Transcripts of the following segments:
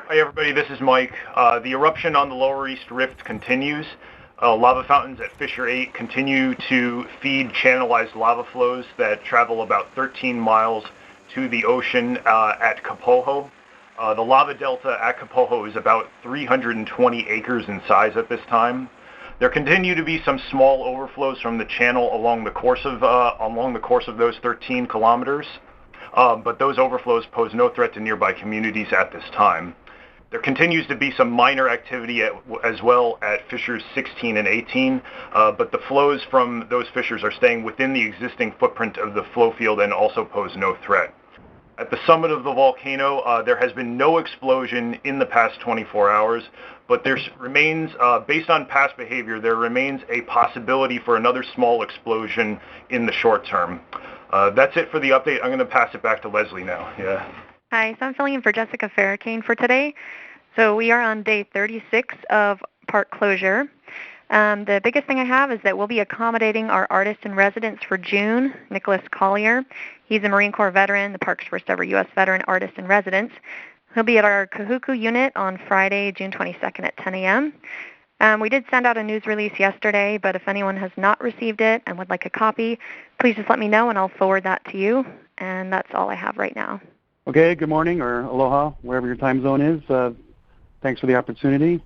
Hi everybody, this is Mike. The eruption on the Lower East Rift continues. Lava fountains at Fissure 8 continue to feed channelized lava flows that travel about 13 miles to the ocean at Kapoho. The lava delta at Kapoho is about 320 acres in size at this time. There continue to be some small overflows from the channel along the course of those 13 kilometers, but those overflows pose no threat to nearby communities at this time. There continues to be some minor activity as well at fissures 16 and 18, but the flows from those fissures are staying within the existing footprint of the flow field and also pose no threat. At the summit of the volcano, there has been no explosion in the past 24 hours, but there remains, based on past behavior, there remains a possibility for another small explosion in the short term. That's it for the update. I'm going to pass it back to Leslie now. Yeah. Hi, so I'm filling in for Jessica Farrakane for today. So we are on day 36 of park closure. The biggest thing I have is that we'll be accommodating our artist in residence for June, Nicholas Collier. He's a Marine Corps veteran, the park's first ever U.S. veteran artist in residence. He'll be at our Kahuku unit on Friday, June 22nd at 10 a.m. We did send out a news release yesterday, but if anyone has not received it and would like a copy, please just let me know and I'll forward that to you. And that's all I have right now. Okay, good morning or aloha, wherever your time zone is. Thanks for the opportunity.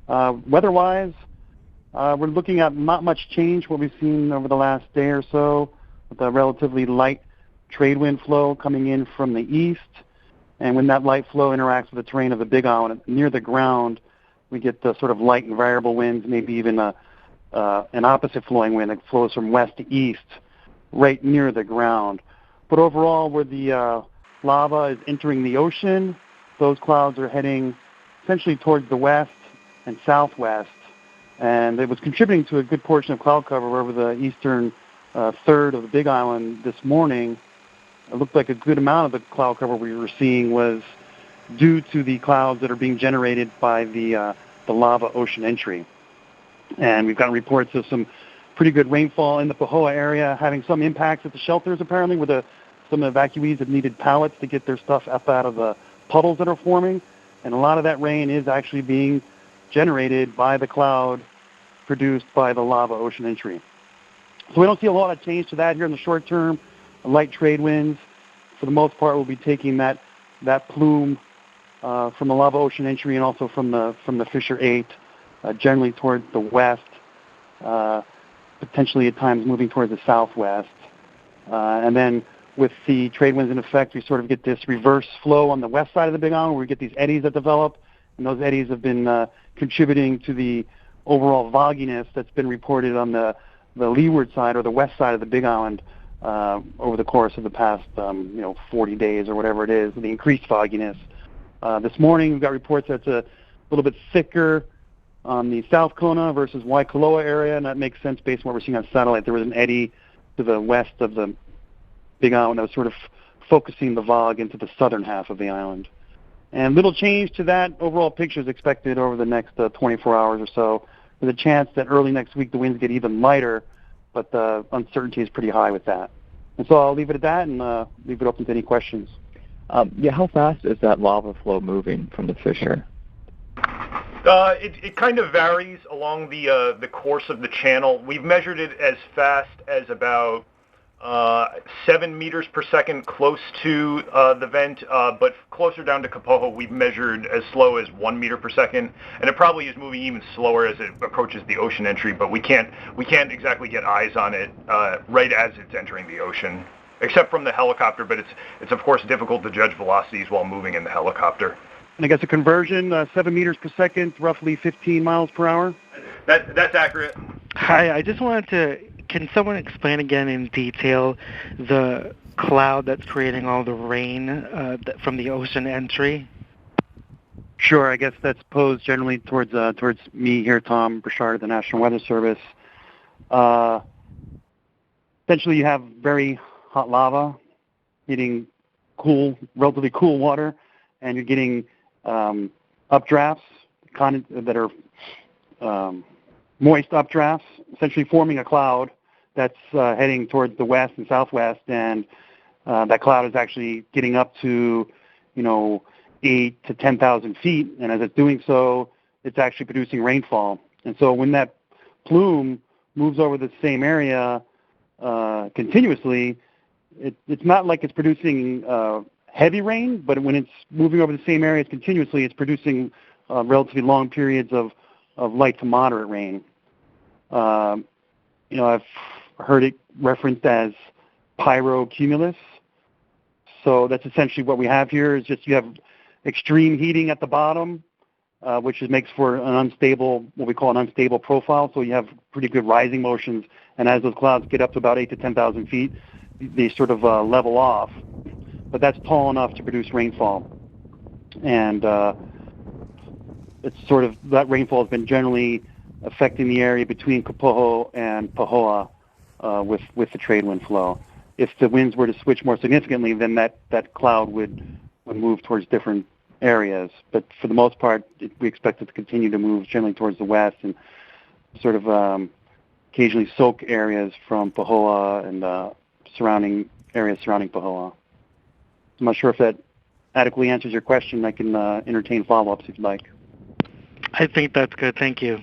Weather-wise, we're looking at not much change what we've seen over the last day or so, with a relatively light trade wind flow coming in from the east. And when that light flow interacts with the terrain of the Big Island near the ground, we get the sort of light and variable winds, maybe even an opposite flowing wind that flows from west to east right near the ground. But overall, where the lava is entering the ocean, those clouds are heading essentially towards the west and southwest, and it was contributing to a good portion of cloud cover over the eastern third of the Big Island this morning. It looked like a good amount of the cloud cover we were seeing was due to the clouds that are being generated by the lava ocean entry. And we've gotten reports of some pretty good rainfall in the Pahoa area, having some impacts at the shelters apparently, where some evacuees have needed pallets to get their stuff up out of the puddles that are forming. And a lot of that rain is actually being generated by the cloud produced by the lava ocean entry. So we don't see a lot of change to that here in the short term. Light trade winds, for the most part, will be taking that plume from the lava ocean entry and also from the Fissure 8, generally toward the west, potentially at times moving towards the southwest. And then with the trade winds in effect, we sort of get this reverse flow on the west side of the Big Island where we get these eddies that develop, and those eddies have been contributing to the overall fogginess that's been reported on the leeward side or the west side of the Big Island over the course of the past 40 days or whatever it is, the increased fogginess. This morning we've got reports that's a little bit thicker on the South Kona versus Waikoloa area, and that makes sense based on what we're seeing on satellite. There was an eddy to the west of the Big Island that was sort of focusing the fog into the southern half of the island. And little change to that overall picture is expected over the next 24 hours or so, with a chance that early next week the winds get even lighter, but the uncertainty is pretty high with that. And so I'll leave it at that and leave it open to any questions. How fast is that lava flow moving from the fissure? It kind of varies along the course of the channel. We've measured it as fast as about 7 meters per second close to the vent, but closer down to Kapoho, we've measured as slow as 1 meter per second, and it probably is moving even slower as it approaches the ocean entry, but we can't exactly get eyes on it right as it's entering the ocean, except from the helicopter, but it's of course difficult to judge velocities while moving in the helicopter. And I guess a conversion, 7 meters per second, roughly 15 miles per hour? That's accurate. Hi, I just wanted to, can someone explain again in detail the cloud that's creating all the rain from the ocean entry? Sure, I guess that's posed generally towards me here, Tom Burchard of the National Weather Service. Essentially you have very hot lava hitting relatively cool water, and you're getting updrafts that are moist updrafts, essentially forming a cloud that's heading towards the west and southwest, and that cloud is actually getting up to, 8 to 10,000 feet, and as it's doing so, it's actually producing rainfall. And so when that plume moves over the same area continuously, it's not like it's producing heavy rain, but when it's moving over the same areas continuously, it's producing relatively long periods of light to moderate rain. I've heard it referenced as pyrocumulus. So that's essentially what we have here is just you have extreme heating at the bottom, which makes for an unstable, what we call an unstable profile. So you have pretty good rising motions, and as those clouds get up to about 8 to 10,000 feet, they sort of level off. But that's tall enough to produce rainfall. And it's sort of, that rainfall has been generally affecting the area between Kapoho and Pahoa with the trade wind flow. If the winds were to switch more significantly, then that cloud would move towards different areas. But for the most part, we expect it to continue to move generally towards the west and sort of occasionally soak areas from Pahoa and surrounding areas surrounding Pahoa. I'm not sure if that adequately answers your question. I can entertain follow-ups if you'd like. I think that's good. Thank you.